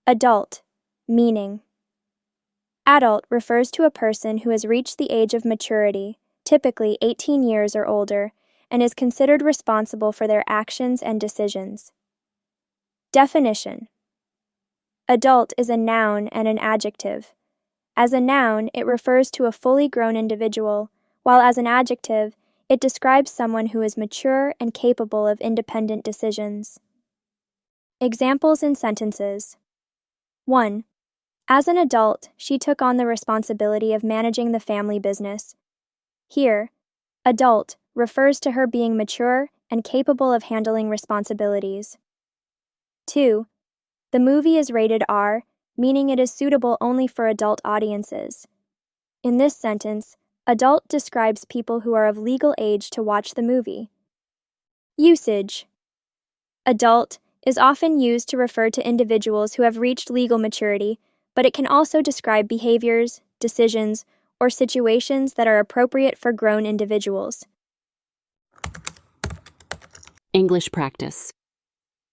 Adult, meaning. Adult refers to a person who has reached the age of maturity, typically 18 years or older, and is considered responsible for their actions and decisions. Definition. Adult is a noun and an adjective. As a noun, it refers to a fully grown individual, while as an adjective, it describes someone who is mature and capable of independent decisions. Examples in sentences. 1. As an adult, she took on the responsibility of managing the family business. Here, adult refers to her being mature and capable of handling responsibilities. 2. The movie is rated R, meaning it is suitable only for adult audiences. In this sentence, adult describes people who are of legal age to watch the movie. Usage. Adult is often used to refer to individuals who have reached legal maturity, but it can also describe behaviors, decisions, or situations that are appropriate for grown individuals. English practice.